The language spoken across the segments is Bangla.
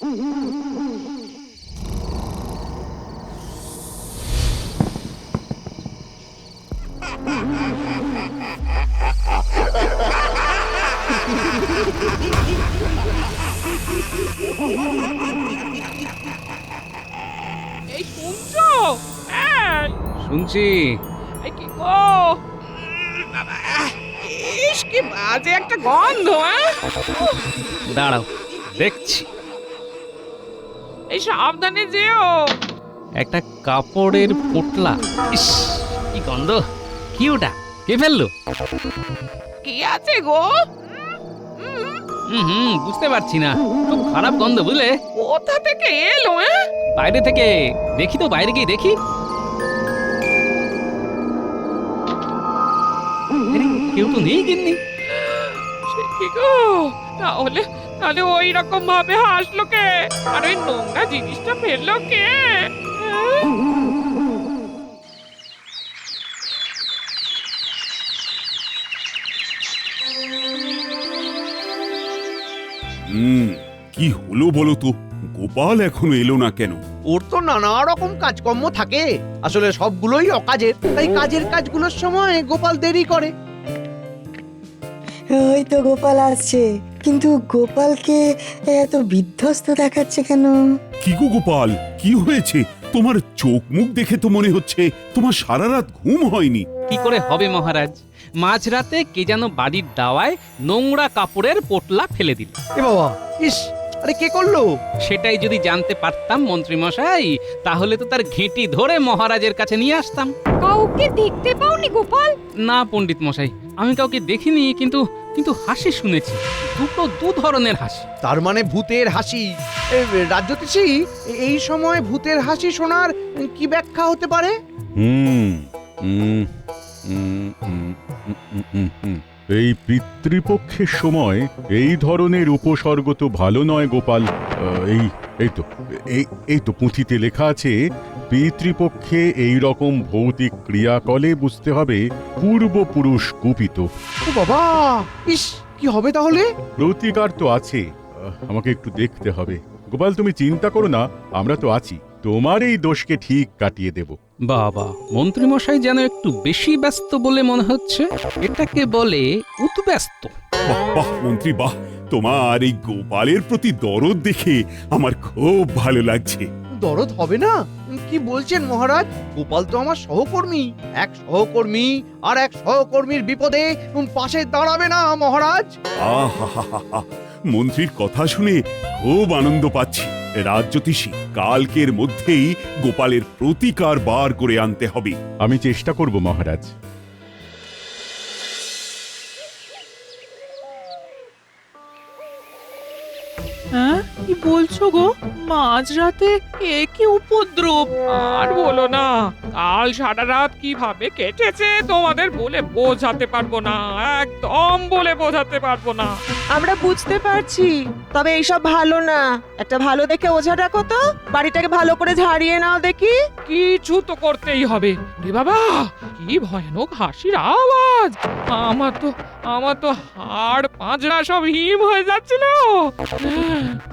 এই শুনছো? এই, শুনছি। এই কি গো? বাবা, ইস কি বাজে একটা গন্ধ! দাঁড়াও, দেখছি। এই সাবধানে যেও। একটা কাপড়ের পোটলা। ইস, কি গন্ধ! কি ওটা? কে ফেললো? কি আছে গো? বুঝতে পারছি না, খুব খারাপ গন্ধ, বুঝলে? কোথা থেকে এলো? বাইরে থেকে। দেখি তো, বাইরে গিয়ে দেখি। আরে, কেউ তো নেই গিন্নি। সে কি গো? তাহলে তাহলে ওই রকম ভাবে হাসলো কে? আর ওই নোংরা জিনিসটা ফেললো কে? কি হলো বলো তো? গোপাল এখনো এলো না কেন? ওর তো নানা রকম কাজকর্ম থাকে, আসলে সবগুলোই অকাজের, তাই কাজের কাজগুলোর সময় গোপাল দেরি করে। ওই তো গোপাল আসছে, কিন্তু গোপালকে এত বিধ্বস্ত দেখাচ্ছে কেন? কি গো গোপাল, কি হয়েছে? তোমার চোখ মুখ দেখে তো মনে হচ্ছে তোমার সারা রাত ঘুম হয়নি। কি করে হবে মহারাজ? মাঝরাতে কে যেন বাড়ির দাওয়ায় নোংরা কাপড়ের পোটলা ফেলে দিল। এ বাবা, ইস, আরে কে করলো? সেটাই যদি জানতে পারতাম মন্ত্রী মশাই, তাহলে তো তার ঘেঁটি ধরে মহারাজের কাছে নিয়ে আসতাম। কাউকে দেখতে পাওনি গোপাল? না পণ্ডিত মশাই, আমি কাউকে দেখিনি, কিন্তু কিন্তু হাসি শুনেছি। দু ধরনের হাসি। তার মানে ভূতের হাসি। রাজ্যতীশী, এই সময় ভূতের হাসি শোনার কি ব্যাখ্যা হতে পারে? এই পিতৃপক্ষের সময় এই ধরনের উপসর্গ তো ভালো নয় গোপাল। এই তো পুঁথিতে লেখা আছে, পিতৃপক্ষে এই রকম ভৌতিক ক্রিয়াকলে বুঝতে হবে পূর্বপুরুষ কুপিত। ও বাবা, ইস, কি হবে তাহলে? প্রতিকার তো আছে, আমাকে একটু দেখতে হবে। গোপাল, তুমি চিন্তা করো না, আমরা তো আছি, তোমার এই দোষকে ঠিক কাটিয়ে দেব। বাবা, মন্ত্রী মশাই যেন একটু বেশি ব্যস্ত বলে মনে হচ্ছে। এটাকে বলে উদ্ব্যস্ত। বাহ বাহ মন্ত্রী, বাহ! তোমার এই গোপালের প্রতি দরদ দেখে আমার খুব ভালো লাগছে। দরদ হবে না? কি বলছেন মহারাজ? গোপাল তো আমার সহকর্মী। এক সহকর্মী আর এক সহকর্মীর বিপদে পাশে দাঁড়াবে না মহারাজ? আহা, মন্ত্রীর কথা শুনে খুব আনন্দ পাচ্ছি। রাজ্যতীশী, কালকের মধ্যেই গোপালের প্রতিকার বার করে আনতে হবে। আমি চেষ্টা করব মহারাজ। হ্যাঁ, কি বলছো গো? মাঝরাতে এ কি উপদ্রব! আর বলো না, কাল সারা রাত কিভাবে কেটেছে তোমাদের বলে বোঝাতে পারবো না, একদম বলে বোঝাতে পারবো না। আমরা বুঝতে পারছি, তবে এইসব ভালো না। একটা ভালো দেখে ওঝা ডাকো তো, বাড়িটাকে ভালো করে ঝাড়িয়ে নাও দেখি। কিছু তো করতেই হবে। রে বাবা, কি ভয়ানক হাসির আওয়াজ! আমার তো হাড় পাঁজরা সব হিম হয়ে যাচ্ছিল।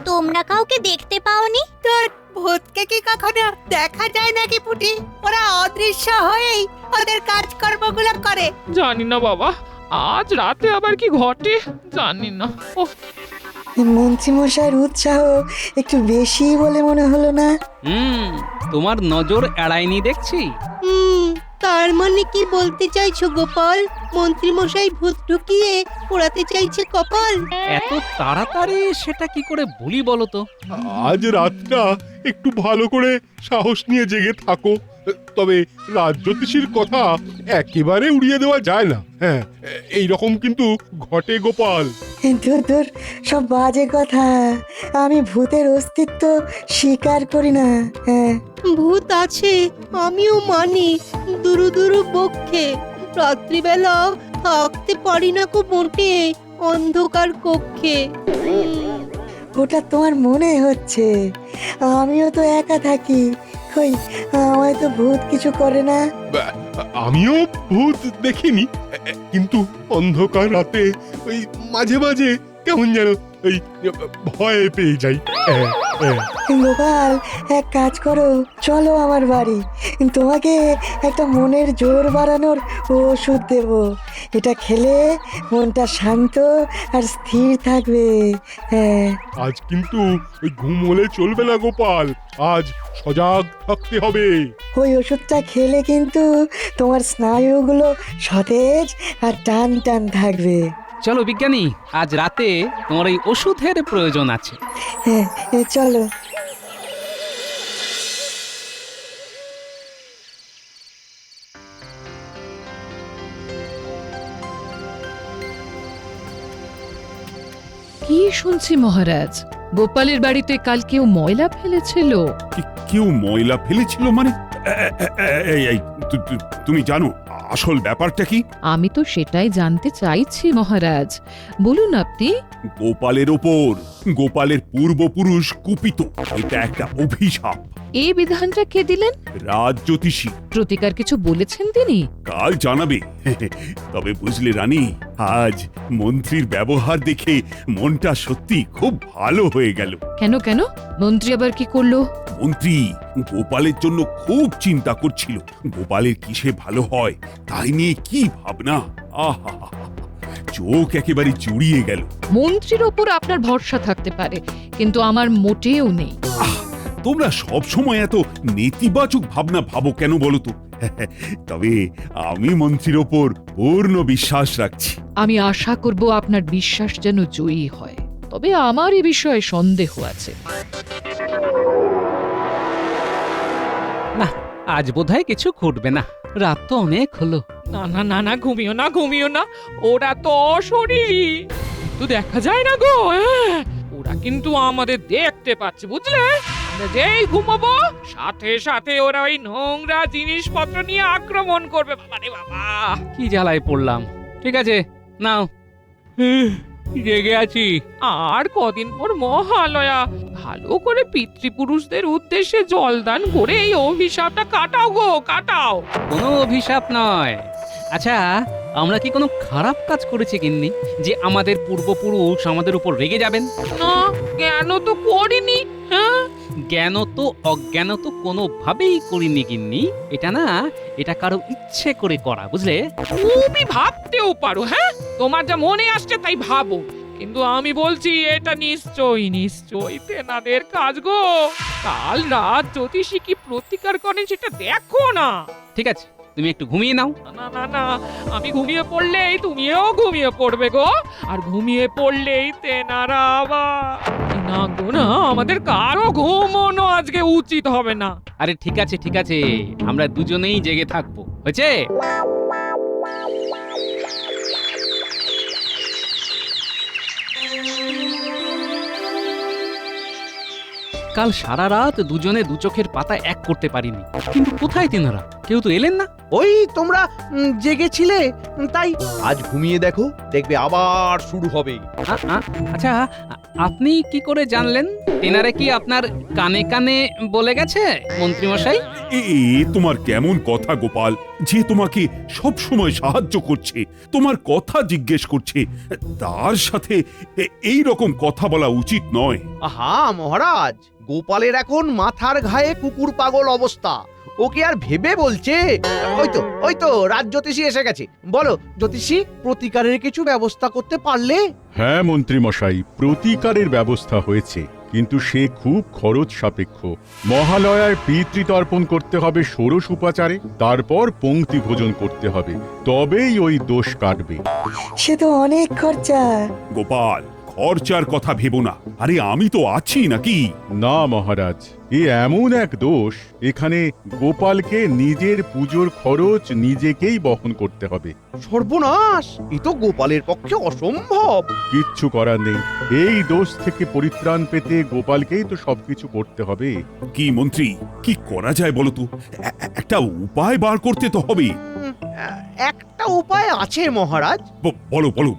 তোমরা কাউকে দেখতে পাওনি? তোর ভূতকে কি কখনো দেখা যায় নাকি পুটি? ওরা অদৃশ্য হয়েই ওদের কাজকর্মগুলো করে। জানি না বাবা, আজ রাতে আবার কি ঘটে জানি না। মন্ত্রী মশাইয়ের উৎসাহ একটু বেশি বলে মনে হলো না? তোমার নজর এড়ায়নি দেখছি। তার মানে কি বলতে চাইছো গোপাল? মন্ত্রী মশাই ভূত ঢুকিয়ে পোড়াতে চাইছে কপাল? এত তাড়াতাড়ি সেটা কি করে বলি বলো তো? আজ রাতটা একটু ভালো করে সাহস নিয়ে জেগে থাকো। তবে রাজ্যতীশীর কথা একেবারে উড়িয়ে দেওয়া যায় না। হ্যাঁ, এই রকম কিন্তু ঘটে গোপাল। দূর দূর, সব বাজে কথা। আমি ভূতের অস্তিত্ব স্বীকার করি না। হ্যাঁ, ভূত আছে, আমিও মানি, দুরু দুরু বক্ষে। রাত্রিবেলা থাকতে পারি না কো মোটে অন্ধকার কক্ষে। ওটা তোমার মনে হচ্ছে, আমিও তো একা থাকি। কই, আমায় তো ভূত কিছু করে না। আমিও ভূত দেখিনি, কিন্তু অন্ধকার রাতে ওই মাঝে মাঝে কেমন যেন ওই ভয় পেয়ে যাই। গোপাল এক কাজ করো, চলো আমার বাড়ি, তোমাকে একটা মনের জোর বাড়ানোর ওষুধ দেব। এটা খেলে মনটা শান্ত আর স্থির থাকবে। হ্যাঁ, আজ কিন্তু ওই ঘুম হলে চলবে না গোপাল, আজ সজাগ থাকতে হবে। ওই ওষুধটা খেলে কিন্তু তোমার স্নায়ুগুলো সতেজ আর টান টান থাকবে। চলো বিজ্ঞানী, আজ রাতে তোমার এই ওষুধের প্রয়োজন আছে। হ্যাঁ, চলো। কি শুনছি মহারাজ, গোপালের বাড়িতে কাল কেউ ময়লা ফেলেছিল? কেউ ময়লা ফেলেছিল মানে? এই, তুমি জানো আসল ব্যাপারটা কি? আমি তো সেটাই জানতে চাইছি মহারাজ, বলুন আপনি। গোপালের ওপর গোপালের পূর্বপুরুষ কুপিত, এটা একটা অভিশাপ। এই বিধানটা কে দিলেন? রাজ জ্যোতিষী প্রতিকার কিছু বলেছেন তিনি? কাল জানাবে। তবে বুঝলে রানী, আজ মন্ত্রীর ব্যবহার দেখে মনটা সত্যি খুব ভালো হয়ে গেল। কেন কেন? মন্ত্রী আবার কি করলো? মন্ত্রী গোপালের জন্য খুব চিন্তা করছিল, গোপালের কিসে ভালো হয় তাই নিয়ে কি ভাবনা। আহা, চোখ একেবারে জুড়িয়ে গেল। মন্ত্রীর ওপর আপনার ভরসা থাকতে পারে, কিন্তু আমার মোটেও নেই। তোমরা সব সময় এত নেতিবাচক ভাবনা ভাবো কেন বলো তো? তবে আমি মন্ত্রীর ওপর পূর্ণ বিশ্বাস রাখছি। আমি আশা করব আপনার বিশ্বাস যেন জয়ী হয়, তবে আমার এ বিষয়ে সন্দেহ আছে। না, আজ বোধহয় কিছু ঘটবে না, রাত তো অনেক হলো। না না না না, ঘুমিও না ঘুমিও না, ওরা তো অশরীরী, তো দেখা যায় না গো। ওরা কিন্তু আমাদের দেখতে পাচ্ছে, বুঝলে? আমরা যেই ঘুমাবো সাথে সাথে ওরা ওই নোংরা জিনিসপত্র নিয়ে আক্রমণ করবে। বাবা রে বাবা, কি জ্বালায় পড়লাম। ঠিক আছে, নাও। জেগে আছি। আর কদিন পর মহালয়া, ভালো করে পিতৃপুরুষদের উদ্দেশ্যে জলদান করে এই অভিশাপটা কাটাও গো, কাটাও। কোনো অভিশাপ নয়। আচ্ছা, আমরা কি কোনো খারাপ কাজ করেছি গিন্নি যে আমাদের পূর্বপুরুষ আমাদের উপর রেগে যাবেন? না, কেন তো করিনি। হ্যাঁ, জ্ঞান তো অজ্ঞান তো কোনোভাবেই করিনি গিন্নি। এটা কারো ইচ্ছে করে করা, বুঝলে? তুমি ভাবতেও পারো। হ্যাঁ, তোমার যা মনে আসছে তাই ভাবো, কিন্তু আমি বলছি এটা নিশ্চয়ই তেনাদের কাজ গো। কাল রাত জ্যোতিষী কি প্রতিকার করেন সেটা দেখো না। ঠিক আছে, তুমি একটু ঘুমিয়ে নাও। না না না, আমি ঘুমিয়ে পড়লেই তুমিও ঘুমিয়ে পড়বে গো, আর ঘুমিয়ে পড়লেই তেনারা আবার না গো না, আমাদের কারো ঘুমোনো আজকে উচিত হবে না। আরে ঠিক আছে, আমরা দুজনেই জেগে থাকবো, হয়েছে? কাল সারা রাত দুজনে দু চোখের পাতা এক করতে পারিনি, কিন্তু কোথায় তিনারা? কেউ তো এলেন না। ওই তোমরা জেগেছিলে তাই আজ ঘুমিয়ে দেখো, দেখবে আবার শুরু হবে। আচ্ছা, আপনি কি করে জানলেন? তেনারা কি আপনার কানে কানে বলে গেছে মন্ত্রীমশাই? এ তোমার কেমন কথা গোপাল, যে তোমাকে সব সময় সাহায্য করছে, তোমার কথা জিজ্ঞেস করছে, তার সাথে এই রকম কথা বলা উচিত নয়। আহা মহারাজ, গোপালের এখন মাথার ঘায়ে কুকুর পাগল অবস্থা, ওকে আর ভেবে বলছে। ওই তো রাজ জ্যোতিষী এসে গেছে। বলো জ্যোতিষী, প্রতিকারের কিছু ব্যবস্থা করতে পারলে? হ্যাঁ মন্ত্রী মশাই, প্রতিকারের ব্যবস্থা হয়েছে, কিন্তু সে খুব খরচ সাপেক্ষ। মহালয়ায় পিতৃতর্পণ করতে হবে ষোড়শ উপাচারে, তারপর পংক্তি ভোজন করতে হবে, তবেই ওই দোষ কাটবে। সে তো অনেক খরচা। গোপাল, খরচার কথা ভেবো না, আরে আমি তো আছি নাকি? না মহারাজ, এ এমন এক দোষ, এখানে গোপালকে নিজের পুজোর খরচ নিজেকেই বহন করতে হবে। সর্বনাশ, এ তো গোপালের পক্ষে অসম্ভব। কিচ্ছু করার নেই, এই দোষ থেকে পরিত্রাণ পেতে গোপালকেই তো সবকিছু করতে হবে। কি মন্ত্রী, কি করা যায় বলো তো? একটা উপায় বার করতে তো হবে। একটা উপায় আছে মহারাজ।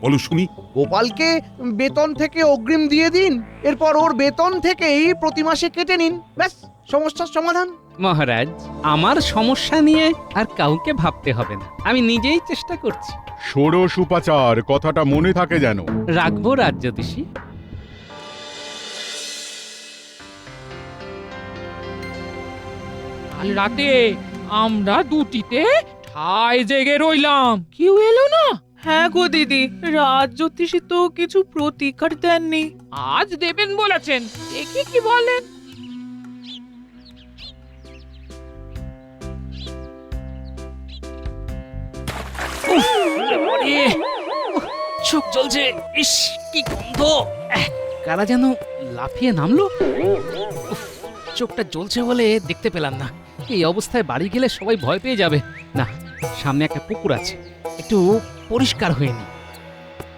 বলো শুনি। গোপালকে বেতন থেকে অগ্রিম দিয়ে দিন, এরপর ওর বেতন থেকেই প্রতি মাসে কেটে নিন, ব্যাস সমস্যার সমাধান। মহারাজ, আমার সমস্যা নিয়ে আর কাউকে ভাবতে হবে না, আমি নিজেই চেষ্টা করছি। ষোড়শ উপাচার কথাটা মনে থাকে যেন। রাখবো রাজ জ্যোতিষী। কাল রাতে আমরা দুটিতে ঠাই জেগে রইলাম, কেউ এলো না। হ্যাঁ গো দিদি, রাজ জ্যোতিষী তো কিছু প্রতিকার দেননি। আজ দেবেন বলেছেন, দেখি কি বলেন। চোখ জ্বলছে, ইস কি গন্ধ! কারা যেন লাফিয়ে নামলো। উফ, চোখটা জ্বলছে বলে দেখতে পেলাম না। এই অবস্থায় বাড়ি গেলে সবাই ভয় পেয়ে যাবে। না, সামনে একটা পুকুর আছে, একটু পরিষ্কার হয়নি।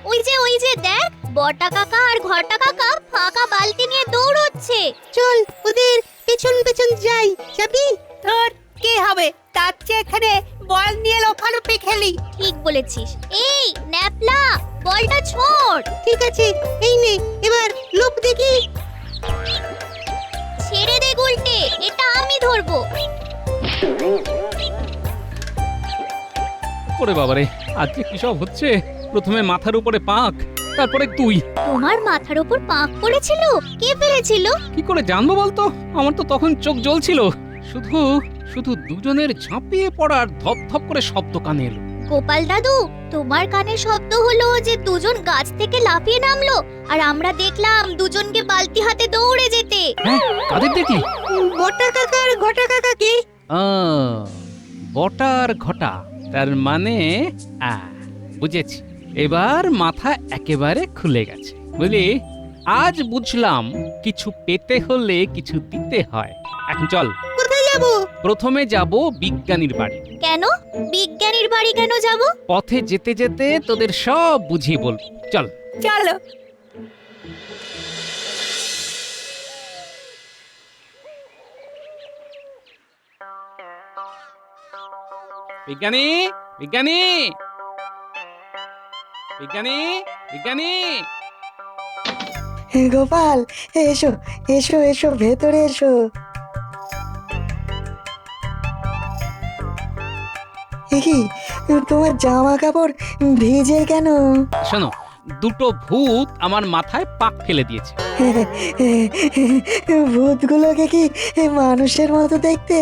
ওই যে দেখ, বটা কাকা আর ঘটা কাকা ফাঁকা বালতি নিয়ে দৌড়চ্ছে। চল ওদের পেছন পেছন যাই। যাবি? ধর, কে হবে তার চেয়ে এখানে বল নিয়ে লোফালোফি খেলি। ঠিক বলেছিস। এই ন্যাপলা, বলটা ছোট। ঠিক আছে, এই নে, এবার লোক দেখি। ছেড়ে দে গুলটে, এটা আমি ধরবো। ওরে বাবারে, আজকে কি সব হচ্ছে! প্রথমে মাথার উপরে পাক, তারপরে তুই। তোমার মাথার উপর পাক পড়েছিল? কে ফেলেছিল? কি করে জানবো বলতো? আমার তো তখন চোখ জ্বলছিল। শুধু শুধু দুজনের ঝাঁপিয়ে পড়ার ধপ ধপ করে শব্দ কানে এলো। গোপাল দাদু, তোমার কানে শব্দ হলো যে দুজন গাছ থেকে লাফিয়ে নামলো, আর আমরা দেখলাম দুজনকে বালতি হাতে দৌড়ে যেতে। হ্যাঁ, কাদের দেখলি? বটা কাকার ঘটা কাকাকে। বটার ঘটা, তার মানে বুঝেছি। এবার মাথা একেবারে খুলে গেছে, বুঝলি? আজ বুঝলাম কিছু পেতে হলে কিছু দিতে হয়। এখন চল। কোথায় যাব? প্রথমে যাব বিজ্ঞানীর বাড়ি। কেন? বিজ্ঞানীর বাড়ি কেন যাব? পথে যেতে যেতে তোদের সব বুঝিয়ে বলবো। চল। চলো। বিজ্ঞানী, বিজ্ঞানী, বিজ্ঞানী, বিজ্ঞানী! গোপাল, এসো এসো এসো, ভেতরে এসো। এ কি, তোমার জামা কাপড় ভিজে কেন? শোনো, দুটো ভূত আমার মাথায় পাক ফেলে দিয়েছে। ভূতগুলোকে কি মানুষের মতো দেখতে?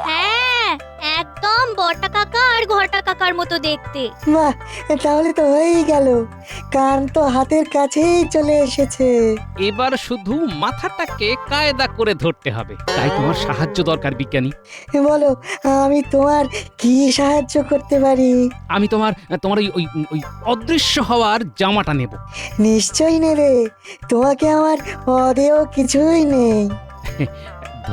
হ্যাঁ, একদম বটা কাকা আর ঘটা কাকার মতো দেখতে। বাহ, তাহলে তো হয়েই গেল, কান তো হাতের কাছেই চলে এসেছে। এবার শুধু মাথাটাকে কায়দা করে ধরতে হবে। তাই তোমার সাহায্য দরকার বিজ্ঞানী। বলো, আমি তোমার কি সাহায্য করতে পারি? আমি তোমার তোমার ওই ওই ওই অদৃশ্য হওয়ার জামাটা নেব। নিশ্চয়ই নেবে, তোমাকে আমার অদেয় কিছুই নেই।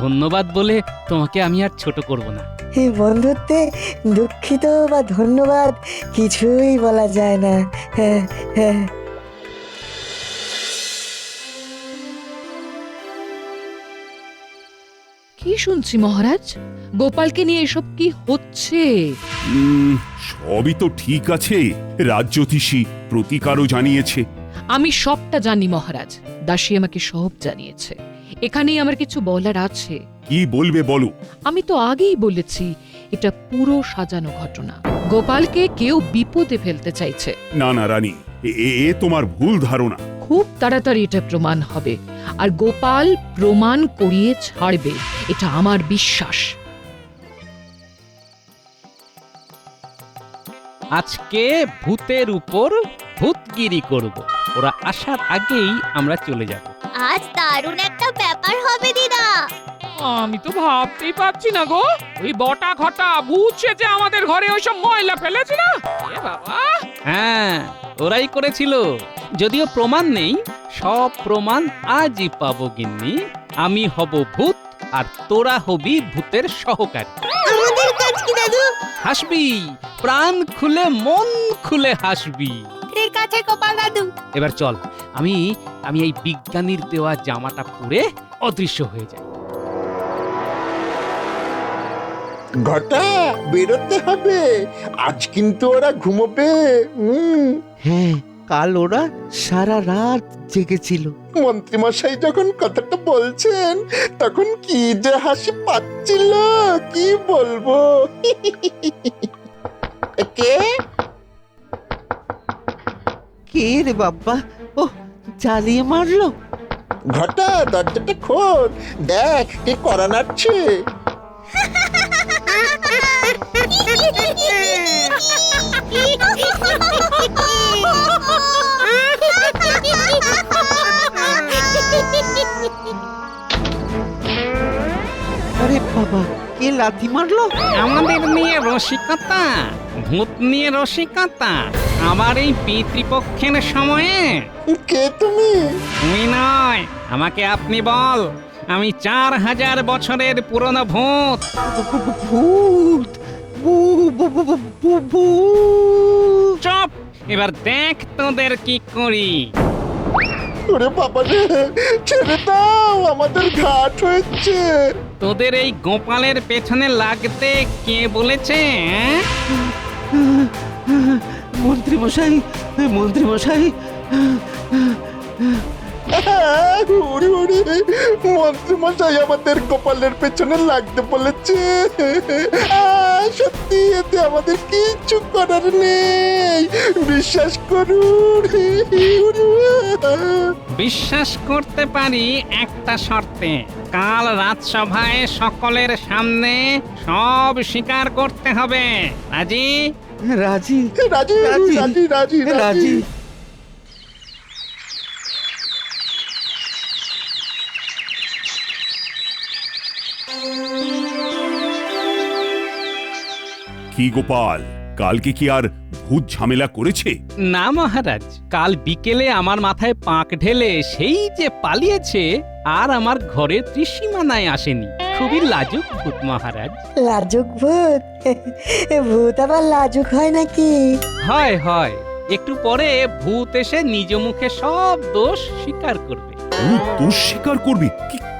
ধন্যবাদ বলে তোমাকে আমি আর ছোট করব না। এই বন্ধুত্বে দুঃখিত বা ধন্যবাদ কিছুই বলা যায় না। হ্যাঁ হ্যাঁ। কি শুনছি মহারাজ? গোপালকে নিয়ে এসব কি হচ্ছে? সবই তো ঠিক আছে। রাজ্যতীষী প্রতিকারও জানিয়েছে। আমি সবটা জানি মহারাজ, দাসী আমাকে সব জানিয়েছে। এখানেই আমার কিছু বলার আছে। কি বলবে বলো। আমি তো আগেই বলেছি, এটা পুরো সাজানো ঘটনা। গোপালকে কেউ বিপদে ফেলতে চাইছে। না না রানী, এ তোমার ভুল ধারণা। খুব তাড়াতাড়ি এটা প্রমাণ হবে, আর গোপাল প্রমাণ করিয়ে ছাড়বে, এটা আমার বিশ্বাস। আজকে ভূতের উপর ভূতগিরি করব। ওরা আসার আগেই আমরা চলে যাব। আজ দারুণ একটা ব্যাপার হবে দিদা। আমি তো ভাবতেই পারছি না গো, ওই বটা ঘটা ভূত সেজে আমাদের ঘরে ওইসব ময়লা ফেলেছিল। এ বাবা! হ্যাঁ, ওরাই করেছিল। যদিও প্রমাণ নেই, সব প্রমাণ আজই পাবো গিন্নি। আমি হব ভূত আর তোরা হবি ভূতের সহকারী। আমাদের কাজ কি দাদু? হাসবি, প্রাণ খুলে মন খুলে হাসবি। ঠিক আছে গোপাল দাদু। এবার চল, আমি এই বিজ্ঞানীর দেওয়া জামাটা পরে অদৃশ্য হয়ে যাই। ঘটা, বেরোতে হবে, আজ কিন্তু ওরা ঘুমোবে। হ্যাঁ, কাল ওরা সারা রাত জেগেছিল। মন্ত্রীমশাই যখন কথাটা বলছেন তখন কি যে হাসি পাচ্ছিল, কি বলবো। কে কে রে বাবা? ও, জ্বালিয়ে মারলো। ঘটা, দরজাটা খোল, দেখ কে করা নাড়ছে। আরে বাবা, কে লাথি মারলো? আমাদের নিয়ে রসিকতা, ভূত নিয়ে রসিকতা, আবার এই পিতৃপক্ষের সময়ে। কে তুমি? তুমি নয়, আমাকে আপনি বল। আমি 4000 বছরের পুরনো ভূত। ভূত! ভূত! চুপ! এবার দেখ তোদের কি করি। ওরে বাবা রে, ছেড়ে দাও, আমাদের ঘাট হয়েছে। তোদের এই গোপালের পেছনে লাগতে কে বলেছে? মন্ত্রী মশাই, মন্ত্রী মশাই। উড়ি উড়ি, মন্ত্রী মশাই আমাদের গোপালের পেছনে লাগতে বলেছে। সত্যি, এতে আমাদের কিচ্ছু করার নেই, বিশ্বাস করুন। বিশ্বাস করতে পারি একটা শর্তে। কাল রাজসভায় সকলের সামনে সব স্বীকার করতে হবে। রাজি? রাজি, রাজি রাজি রাজি রাজি রাজি। কি গোপাল, কালকে কি আর ভূত ঝামেলা করেছে? না মহারাজ, কাল বিকেলে আমার মাথায় পাক ঢেলে সেই যে পালিয়েছে, আর আমার ঘরের ত্রিসীমানায় আসেনি। খুবই লাজুক ভূত মহারাজ। লাজুক ভূত? ভূত আবার লাজুক হয় নাকি? হয় হয়, একটু পরে ভূত এসে নিজ মুখে সব দোষ স্বীকার করবে। ভূত দোষ স্বীকার করবে?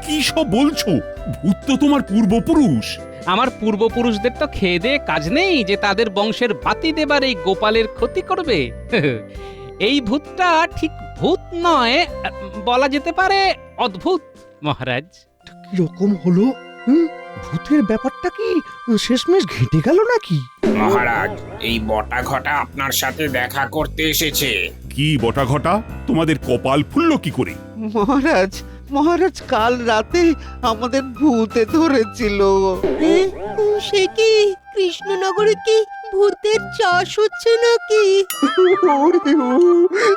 কি সব বলছো? ভূত তো তোমার পূর্বপুরুষ। আমার পূর্বপুরুষদের তো খেয়ে দেয়ে কাজ নেই যে তাদের বংশের বাতি দেবার এই গোপালের ক্ষতি করবে। এই ভূতটা ঠিক ভূত নয়, বলা যেতে পারে অদ্ভুত মহারাজ। কিরকম হলো? ভূতের ব্যাপারটা কি শেষমেশ ঘেঁটে গেল নাকি? মহারাজ, এই বটা ঘটা আপনার সাথে দেখা করতে এসেছে। কি বটা ঘটা? তোমাদের কপাল ফুললো কি করে? মহারাজ, মহারাজ কাল রাতে আমাদের ভূতে ধরেছিল। সে কি কৃষ্ণনগরে কি ভূতের চাষ হচ্ছে নাকি?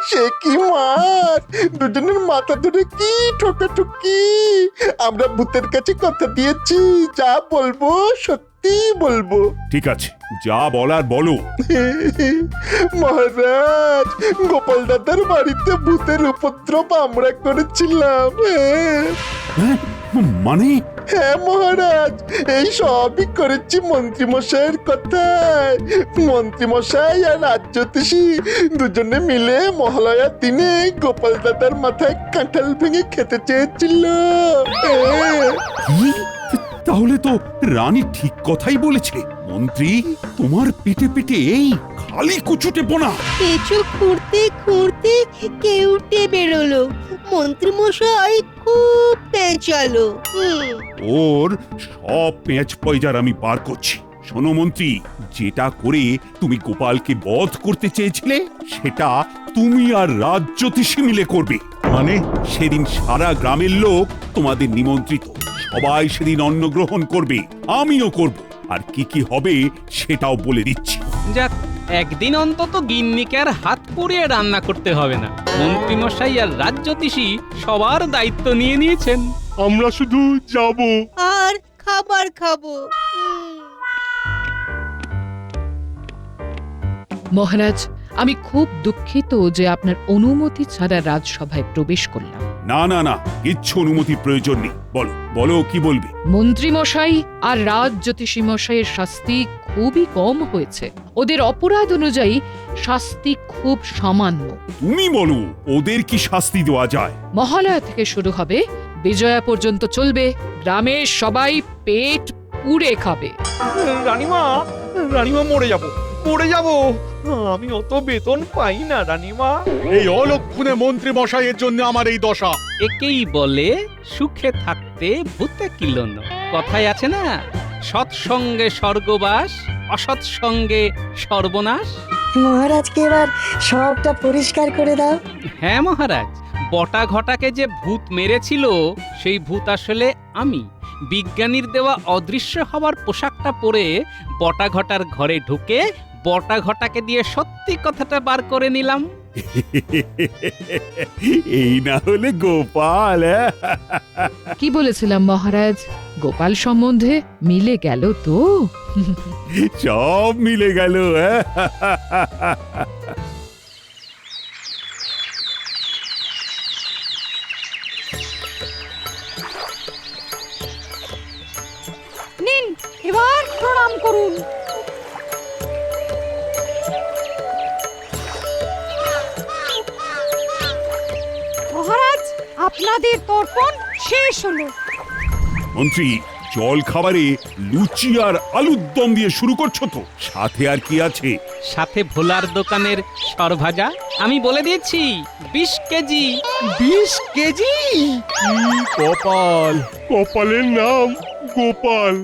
সে কি মার, দুজনের মাথা ধরে কি ঠোকাঠুকি। আমরা ভূতের কাছে কথা দিয়েছি, যা বলবো সত্যি বলবো। ঠিক আছে, যা বলার বলো। মহারাজ, গোপাল দাদার বাড়িতে ভূতের উপদ্রব আমরা করেছিলাম। হ্যাঁ, মানে? হ্যাঁ মহারাজ, এই সবই করেছি মন্ত্রী মশাইয়ের কথায়। মন্ত্রী মশাই আর রাজ্যোতিষী দুজনে মিলে মহালয়ার দিনে গোপাল দাদার মাথায় কাঁঠাল ভেঙে খেতে চেয়েছিল। কি? তাহলে তো রানী ঠিক কথাই বলেছে। মন্ত্রী, তোমার পেটে পেটে এই খালি কুচুটে পোনা। কিছু খুঁড়তে খুঁড়তে কেউটে বেরোলো। মন্ত্রী মশাই খুব পেঁচালো। ওর সব পেঁচ পয়জার আমি বার করছি। শোনো মন্ত্রী, যেটা করে তুমি গোপালকে বধ করতে চেয়েছিলে, সেটা তুমি আর রাজ্যোতিষী মিলে করবে। মানে? সেদিন সারা গ্রামের লোক তোমাদের নিমন্ত্রিত, সবাই সেদিন অন্ন গ্রহণ করবে, আমিও করব। আর কি কি হবে সেটাও বলে দিচ্ছি। যাক, একদিন অন্তত গিন্নিকে আর হাত পুড়িয়ে রান্না করতে হবে না। মন্ত্রী মশাই আর রাজ্যোতিষী সবার দায়িত্ব নিয়ে নিয়েছেন। আমরা শুধু যাব আর খাবার খাবো। মহারাজ, আমি খুব দুঃখিত যে আপনার অনুমতি ছাড়া রাজসভায় প্রবেশ করলাম। না না না, কিচ্ছু অনুমতির প্রয়োজন নেই। বলো বলো, কি বলবে? মন্ত্রী মশাই আর রাজজ্যোতিষী মশাইয়ের শাস্তি খুবই কম হয়েছে। ওদের অপরাধ অনুযায়ী শাস্তি খুব সামান্য। তুমি বলো, ওদের কি শাস্তি দেওয়া যায়? মহালয়া থেকে শুরু হবে, বিজয়া পর্যন্ত চলবে। গ্রামের সবাই পেট পুড়ে খাবে। রানীমা, রানীমা মরে যাব, মরে যাব। আমি অত বেতন পাই না রানীমা। এই অলক্ষণে মন্ত্রী মশাইয়ের জন্য আমার এই দশা। একেই বলে সুখে থাকতে ভূতে কিলোনো। কথায় আছে না, সৎসঙ্গে স্বর্গবাস, অসৎসঙ্গে সর্বনাশ। মহারাজকে এবার সবটা পরিষ্কার করে দাও। হ্যাঁ মহারাজ, বটা ঘটাকে যে ভূত মেরেছিল, সেই ভূত আসলে আমি। বিজ্ঞানীর দেওয়া অদৃশ্য হওয়ার পোশাকটা পরে বটাঘটার ঘরে ঢুকে বটাঘটাকে দিয়ে সত্যি কথাটা বার করে নিলাম। এই না হলে গোপাল, হ্যাঁ? কি বলেছিলাম মহারাজ, গোপাল সম্বন্ধে মিলে গেল তো? সব মিলে গেল, হ্যাঁ? নিন এবার প্রণাম করুন। মহারাজ, আপনাদের তর্পণ শেষ হলো। মন্ত্রী, জল খাবারে লুচি আর আলুর দম দিয়ে শুরু করছো তো? সাথে আর কি আছে? সাথে ভোলার দোকানের সরভাজা, আমি বলে দিয়েছি 20 কেজি। 20 কেজি? কপাল! কপালের নাম গোপাল।